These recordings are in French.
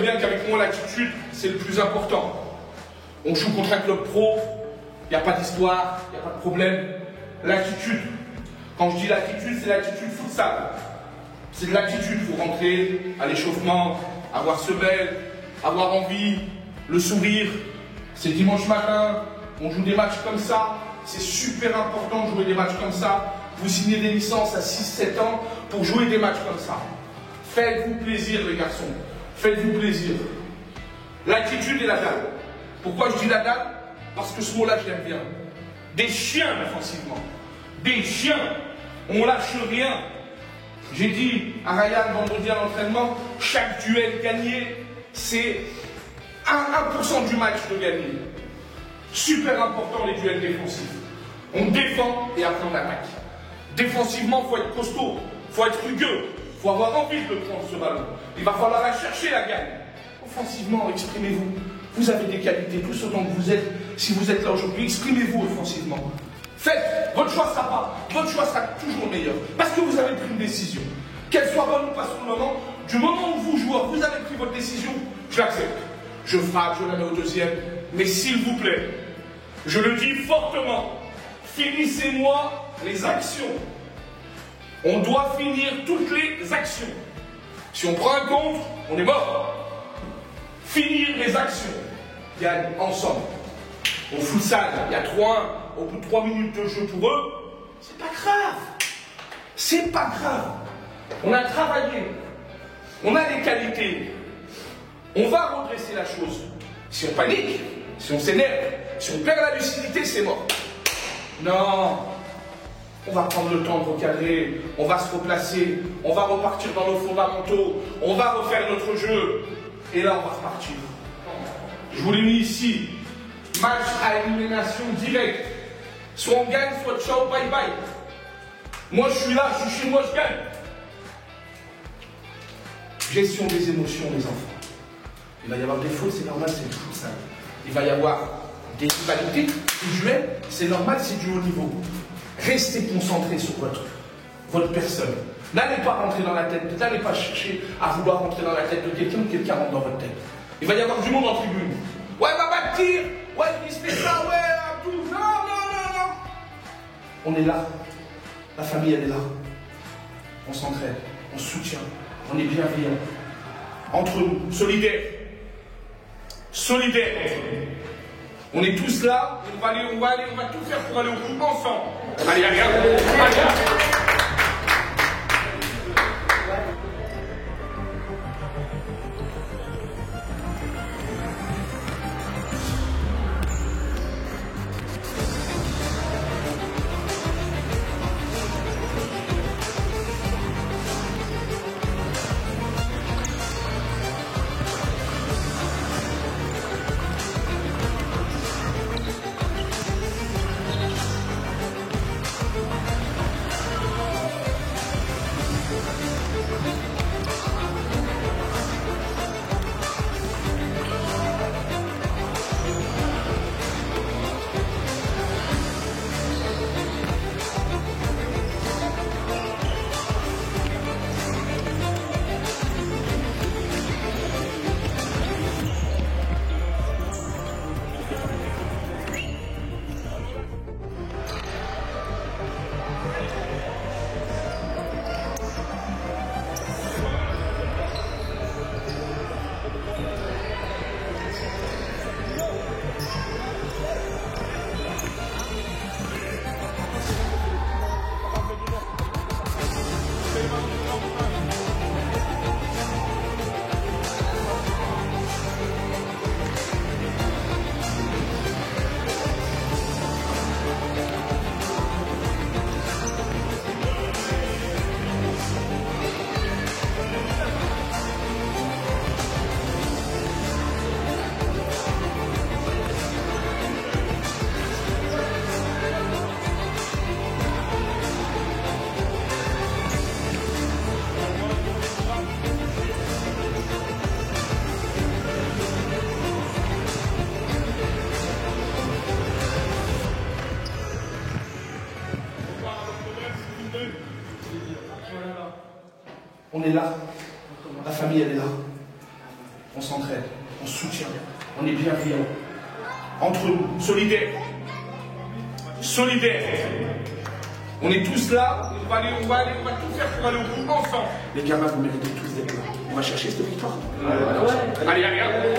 bien qu'avec moi, l'attitude, c'est le plus important. On joue contre un club pro, il n'y a pas d'histoire, il n'y a pas de problème. L'attitude, quand je dis l'attitude, c'est l'attitude futsal. C'est de l'attitude, il faut rentrer à l'échauffement, avoir semelle, avoir envie, le sourire. C'est dimanche matin, on joue des matchs comme ça. C'est super important de jouer des matchs comme ça. Vous signez des licences à 6-7 ans pour jouer des matchs comme ça. Faites-vous plaisir les garçons, faites-vous plaisir. L'attitude et la dalle. Pourquoi je dis la dalle? Parce que ce mot-là, je l'aime bien. Des chiens offensivement. Des chiens. On lâche rien. J'ai dit à Ryan vendredi à l'entraînement, chaque duel gagné, c'est 1% du match de gagner. Super important les duels défensifs. On défend et après on attaque. Défensivement, il faut être costaud, il faut être rugueux, il faut avoir envie de prendre ce ballon. Il va falloir la chercher la gagne. Offensivement, exprimez-vous. Vous avez des qualités, tous autant que vous êtes. Si vous êtes là aujourd'hui, exprimez-vous offensivement. Faites, votre choix sera toujours meilleur. Parce que vous avez pris une décision. Qu'elle soit bonne ou pas sur le moment, du moment où vous, joueur, vous avez pris votre décision, je l'accepte. Je frappe, je la mets au deuxième. Mais s'il vous plaît, je le dis fortement, finissez-moi les actions. On doit finir toutes les actions. Si on prend un contre, on est mort. Finir les actions. Gagne ensemble. Au futsal, il y a 3-1. Au bout de 3 minutes de jeu pour eux, c'est pas grave. C'est pas grave. On a travaillé. On a des qualités. On va redresser la chose. Si on panique, si on s'énerve, si on perd la lucidité, c'est mort. Non. On va prendre le temps de recadrer, on va se replacer, on va repartir dans nos fondamentaux, on va refaire notre jeu. Et là, on va repartir. Je vous l'ai mis ici. Match à élimination directe. Soit on gagne, soit ciao, bye bye. Moi, je suis là, je suis chez moi, je gagne. Gestion des émotions, les enfants. Il va y avoir des fautes, c'est normal, c'est tout ça. Il va y avoir des rivalités, des duels, c'est normal, c'est du haut niveau. Restez concentrés sur votre personne. N'allez pas rentrer dans la tête, n'allez pas chercher à vouloir rentrer dans la tête de quelqu'un, quelqu'un rentre dans votre tête. Il va y avoir du monde en tribune. Ouais, va bâtir. Ouais, il se fait ça, ouais, tout. Non, non, non, non. On est là. La famille, elle est là. On s'entraide, on se soutient, on est bienveillant. Entre nous, solidaires. Solidaires entre nous. On est tous là, on va tout faire pour aller au bout ensemble. Allez, allez, allez, allez. On est là. La famille, elle est là. on s'entraide, on se soutient, on est bienveillant. Entre nous, solidaires. Solidaires. On est tous là, on va tout faire pour aller au bout ensemble. Les gamins, vous méritez tous d'être là. On va chercher cette victoire. Allez, allez, allez.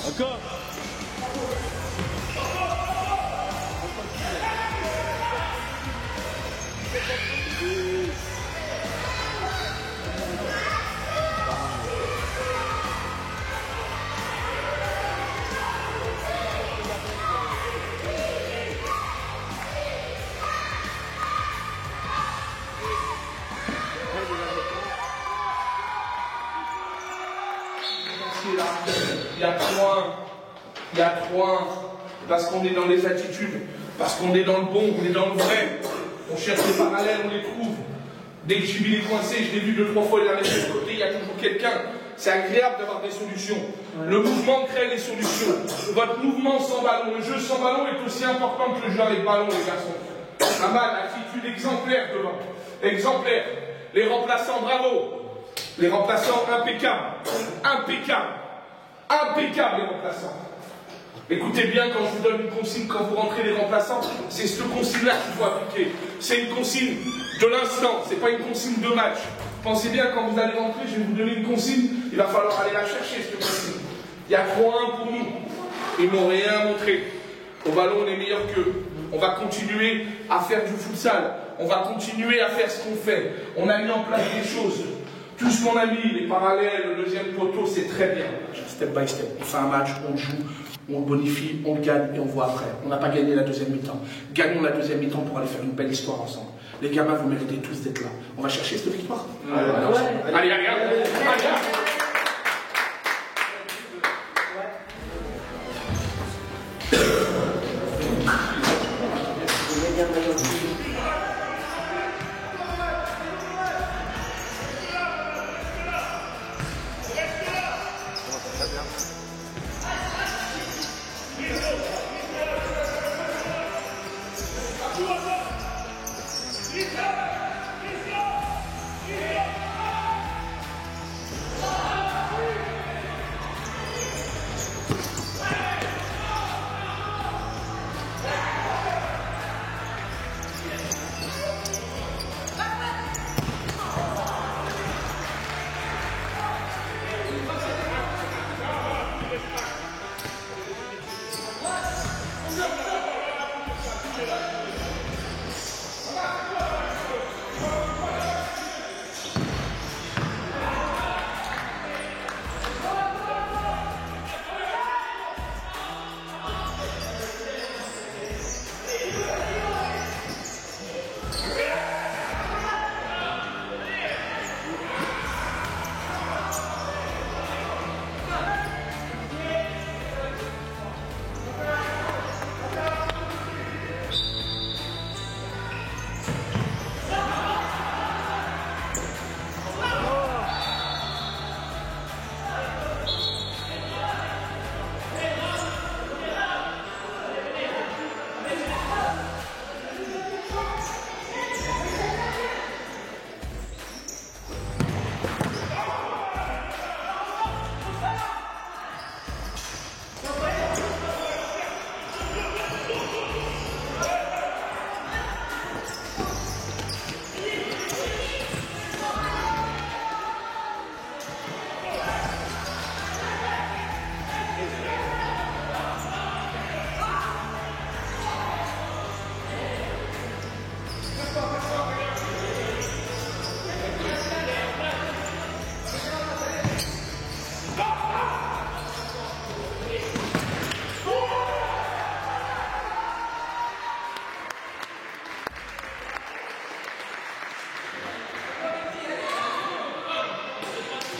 Encore. Il y a 3-1. Il y a 3-1. Parce qu'on est dans les attitudes. Parce qu'on est dans le bon, on est dans le vrai. On cherche les parallèles, on les trouve. Dès que Chibi est coincé, je l'ai vu 2-3 fois, il a laissé de côté, il y a toujours quelqu'un. C'est agréable d'avoir des solutions. Le mouvement crée les solutions. Votre mouvement sans ballon, le jeu sans ballon est aussi important que le jeu avec ballon, les garçons. Ahmad, attitude exemplaire devant. Exemplaire. Les remplaçants, bravo. Les remplaçants, impeccables. Impeccables. Impeccables, les remplaçants. Écoutez bien, quand je vous donne une consigne, quand vous rentrez les remplaçants, c'est cette consigne-là qu'il faut appliquer. C'est une consigne de l'instant, c'est pas une consigne de match. Pensez bien, quand vous allez rentrer, je vais vous donner une consigne, il va falloir aller la chercher, cette consigne. Il y a 3-1 pour nous. Ils m'ont rien montré. Au ballon, on est meilleur qu'eux. On va continuer à faire du futsal. On va continuer à faire ce qu'on fait. On a mis en place des choses. Tout ce qu'on a mis, les parallèles, le deuxième poteau, c'est très bien. Step by step. On fait un match, on joue, on bonifie, on gagne et on voit après. On n'a pas gagné la deuxième mi-temps. Gagnons la deuxième mi-temps pour aller faire une belle histoire ensemble. Les gamins, vous méritez tous d'être là. On va chercher cette victoire. Allez, allez.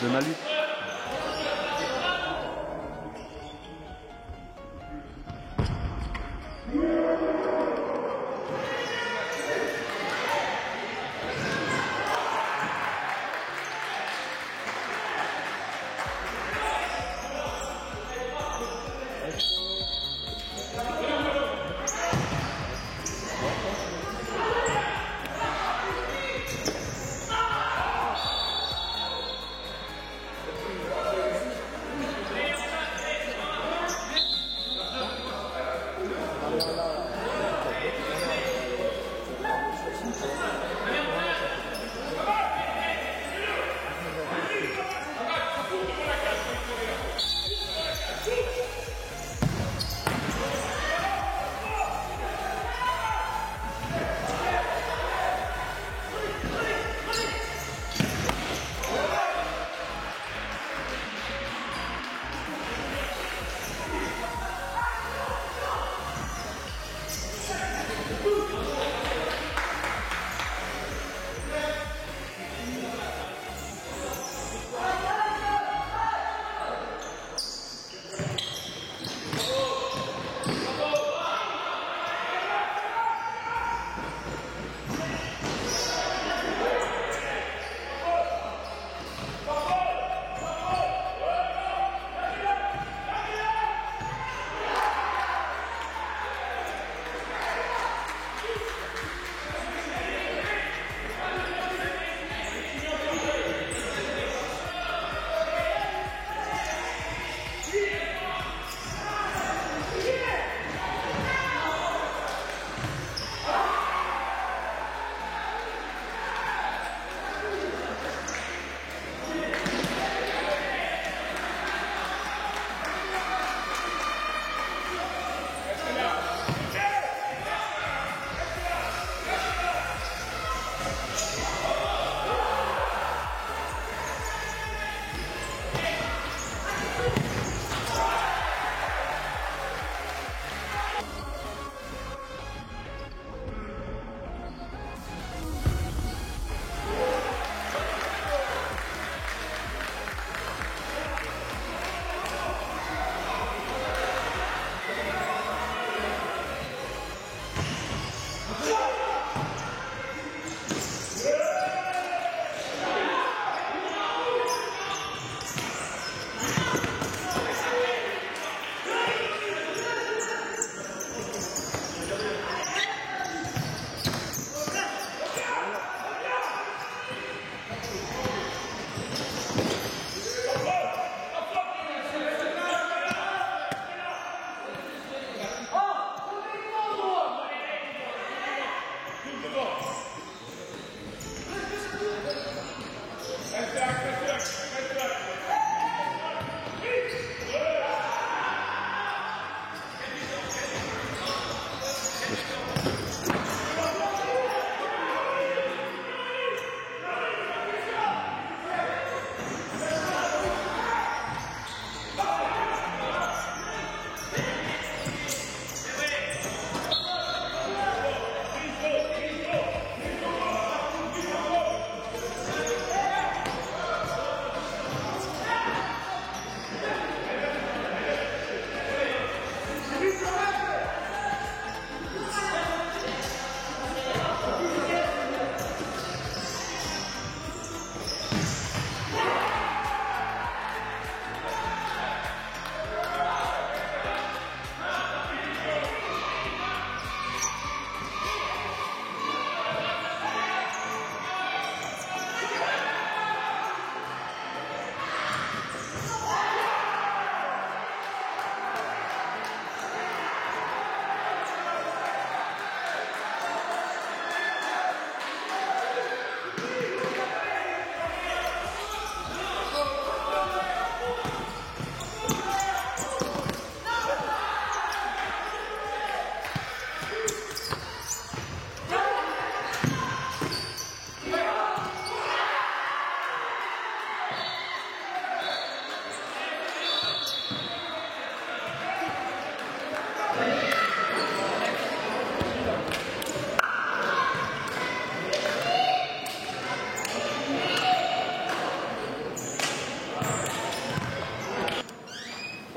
De ma lutte.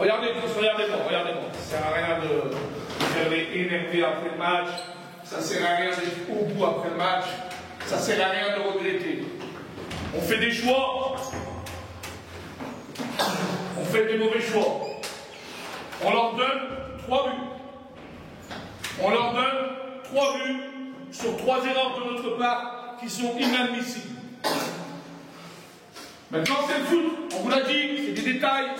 Regardez-moi. Ça sert à rien de faire les énerver après le match. Ça sert à rien d'être au bout après le match. Ça sert à rien de regretter. On fait des choix. On fait des mauvais choix. On leur donne 3 buts. On leur donne 3 buts sur 3 erreurs de notre part qui sont inadmissibles. Maintenant, c'est le foot. On vous l'a dit, c'est des détails.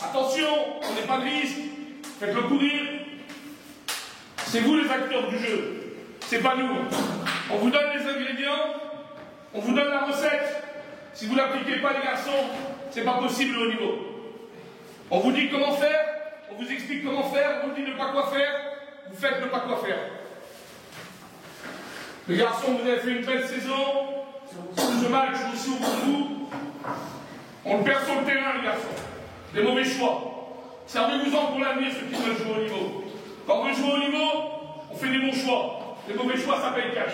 Attention, on n'est pas de risque. Faites-le courir. C'est vous les acteurs du jeu. C'est pas nous. On vous donne les ingrédients. On vous donne la recette. Si vous ne l'appliquez pas, les garçons, c'est pas possible au niveau. On vous dit comment faire. On vous explique comment faire. On vous dit ne pas quoi faire. Vous faites ne pas quoi faire. Les garçons, vous avez fait une belle saison. Ce match aussi au bout de vous. On le perd sur le terrain, les garçons. Des mauvais choix. Servez-vous-en pour l'avenir, ceux qui veulent jouer au niveau. Quand on veut jouer au niveau, on fait des bons choix. Les mauvais choix, ça paye cash.